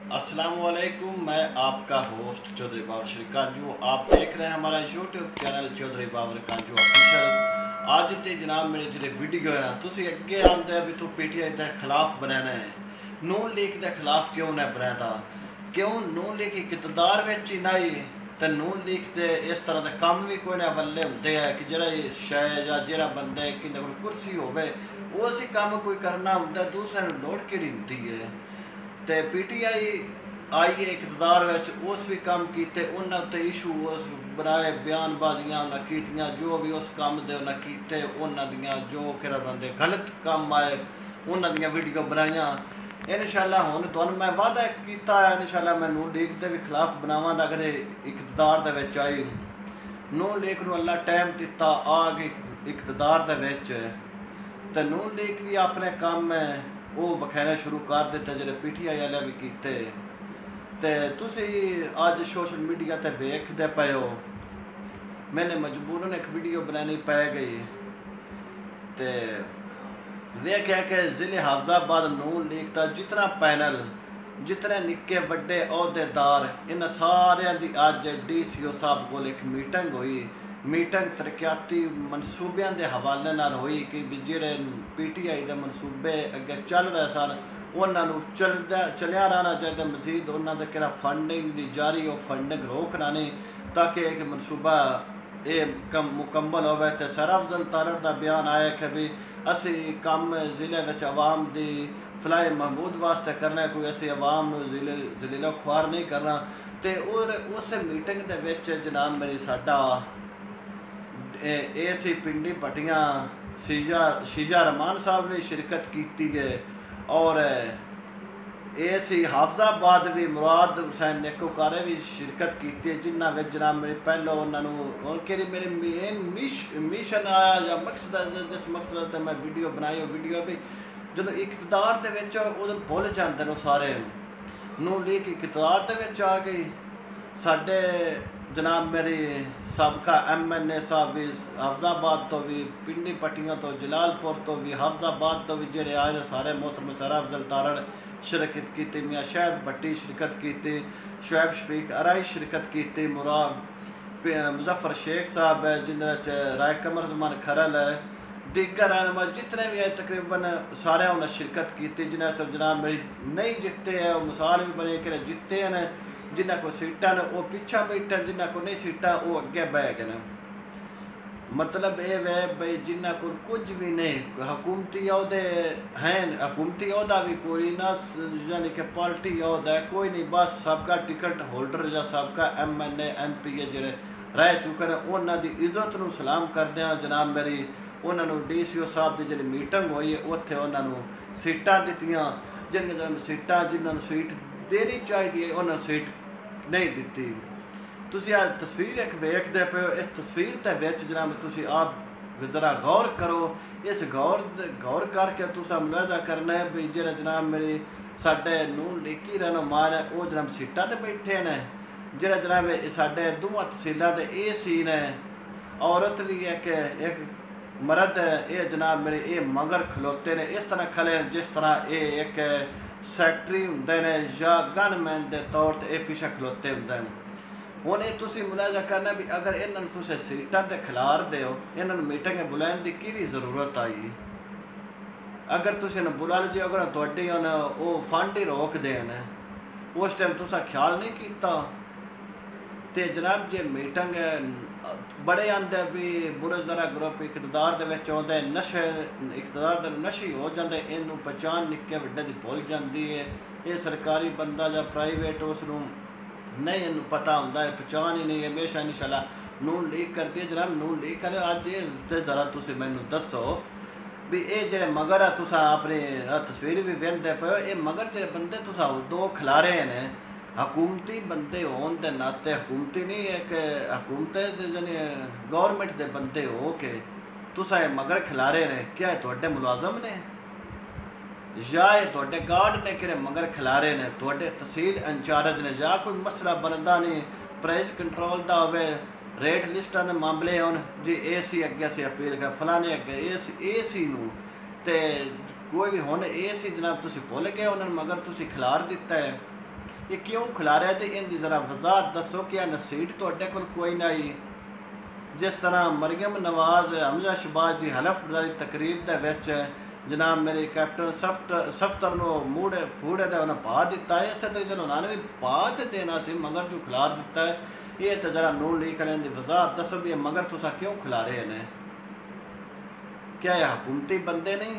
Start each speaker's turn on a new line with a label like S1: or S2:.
S1: अस्सलामुअलैकुम। मैं आपका होस्ट चौधरी बाबर श्री कांजू। आप देख रहे हैं हमारा YouTube channel Chaudhary Babar कांजू official. आज ते जनाब मेरे जो वीडियो है ना तुम अगे आते भी तू PTI के खिलाफ बनाना है। नून लीग के खिलाफ क्यों ना बनाता? क्यों नून लीग इकतदार में ही नहीं तो नून लीग के इस तरह के काम भी कोई ना बल्ले होंगे है कि जरा शय या जरा बंदा कि कुर्सी होवे वो असी काम कोई करना होंगे दूसरे लोड़ कि होंगी है। तो PTI आई है इकतदार उस भी काम किए उन्होंने इशू उस बनाए बयानबाजियां उन्हें कीतियां जो भी उस काम के उन्हें किए उन्होंने जो कि बंदे गलत काम आए उन्होंने वीडियो बनाइया। इंशाअल्लाह हुण तुहानूं मैं वादा किया है इंशाअल्लाह मैं नून लीग के भी खिलाफ बनावां अगर इकतदार दे आई। नून लीग नूं अल्लाह टाइम दिता आ गई इकतदार दे तो नून लीग भी अपने काम वो वखाने शुरू कर दिते जो PTI वाले भी किए। तो तुसी अज सोशल मीडिया ते वेखदे पे हो मैंने मजबूरन एक वीडियो बनानी पै गई। तो वेख्या कि ज़िले हाफजाबाद नून लीग का जितना पैनल जितने निक्के वड्डे अहदेदार इन सारिया की अज DCO साहब को एक मीटिंग हुई। मीटिंग तरक्याती मनसूबों के हवाले नाल हुई कि जोड़े PTI के मनसूबे अगे चल रहे सन उन्होंने चलिया रहना चाहिए। मजीद उन्होंने कि फंडिंग की जारी वो फंडिंग रोकना नहीं ताकि एक मनसूबा ये मुकम्मल होवे। तो सर अफजल तारड़ का बयान आया कि भी असी काम ज़िले में आवाम की फलाह महमूद वास्ते करना कोई असी आवाम जलीलो ख्वार नहीं करना। तो और उस मीटिंग के जनाब मेरी साडा AC पिंडी पटियां शीजा रहमान साहब ने शिरकत की है और AC हाफजाबाद भी मुराद हुसैन नेकोकारे भी शिरकत की है जिन्होंने में जनाब मेरे पहले उन्होंने मेरी मेन मिशन आया या मकसद जिस मकसद से मैं वीडियो बनाई वीडियो भी जो इकतदार के उदों भुल जाते हैं सारे। नून लीग इकतदार के आ गई साडे जनाब मेरी सबका MNA साहब भी हाफजाबाद तो भी पिंडी पट्टियों तो जलालपुर तो भी हाफजाबाद तो भी जोड़े आए सारे मोहतरम सर अफजल तारड़ शिरकत की, मियाँ शाहिद भट्टी शिरकत की, शुएब शफीक अराई शिरकत की, मुराद मुजफ्फर शेख साहब है जिन्हें राय कमर जमान खरल है दीगर रहनमा जितने भी है तकरीबन सारे उन्हें शिरकत की। जिन्हें जनाब मेरी नहीं जितते है वो मिसाल भी बने कि जितते हैं जिन्हें को सीटा ने वो पिछा बैठन जिन्हें को नहीं सीटा वो अगे बह गए। मतलब ये वे बई जिन्हें को कुछ भी नहीं हुकूमती अहदे हैं हुकूमती अहदा भी कोई ना यानी कि पार्टी अहदा है कोई नहीं बस सबका टिकट होल्डर या सबका MNA MP जोड़े रह चुके हैं उन्होंने इज्जत को सलाम करदे जनाब मेरी उन्होंने DCO साहब की जी मीटिंग हुई है उत्थे उन्होंने सीटां दित्तियां जिन्हें सीटां जिन्होंने सीट देनी चाहिए उन्होंने सीट नहीं दी। तुसी आ तस्वीर एक वेखदे पे हो इस तस्वीर के विच जनाब तुसी आप जरा गौर करो इस गौर करके तुसा मुलाजा करना है भी जो जनाब मेरी साडे नून लीगी रहनुमा ने वो जनाब सीटां ते बैठे ने जो जनाब साडे दोवां तहसीलों के AC ने औरत भी एक मर्द ये जनाब मेरे ये मगर खलोते ने इस तरह खले जिस तरह ये एक सैकटरी होंगे ने या गनमैन के तौर पर यह पीछे खलोते होंगे। हुण ये तुसीं मुलाजा करना भी अगर इन्होंने तुसीं सीटां ते खिलार दो इन्होंने मीटिंग बुलाने की की जरूरत आई। अगर तुसीं बुला लीजिए अगर तुहाडी वो फंड ही रोक देन उस टाइम तुसां ख्याल नहीं किया तो जनाब जे मीटिंग बड़े आंदे भी बुरजदारा ग्रुप इकतदार आते नशे इकतदार नशे हो जाते इनू पहचान निक्के वड्डे की भुल जाती है। ये सरकारी बंदा या प्राइवेट उसनों नहीं इनू पता होंदा है पहचान ही नहीं हमेशा इंशाअल्लाह नून लीग करती है। जनाब नून लीग करे अज ये जरा तुसीं मैनू दसो भी ये जो मगर है तुसां अपनी तस्वीर भी वेखदे पे हो ये मगर जो बंदे तुसां दो खिलारे ने हुकूमती बंदे होने के नाते हुकूमती नहीं एक हुकूमत यानी गौरमेंट के बंदे हो के तुसा मगर खिलारे ने क्या तुहाडे मुलाजम ने या तुहाडे गार्ड ने कि मगर खिलारे ने तुहाडे तहसील इंचार्ज ने या कोई मसला बनता नहीं प्राइस कंट्रोल का होवे रेट लिस्टां के मामले होन जी AC अगे से अपील कर फलाने अगे AC नूं ते कोई भी हुण AC जनाब तुसीं भुल गए उन्होंने मगर तुसीं खिलार दिता है ये क्यों खिलारे तो इनकी ज़रा वजाहत दसो कि नसीहत तुहाडे कोल कोई ना आई। जिस तरह मरियम नवाज हमजा शहबाज की हलफबरदारी तकरीब दे विच जनाब मेरे कैप्टन सफ्तर मूड़े फूड़े तो उन्हें पा दिता है, इस तरीके से उन्होंने भी पा तो देना सी मगर जो खिलार दिता है। ये तो जरा नून लीग वाले की वजाहत दसो भी मगर तुसा क्यों खिलारे इन्हें, क्या ये हुकूमती बंदे नहीं?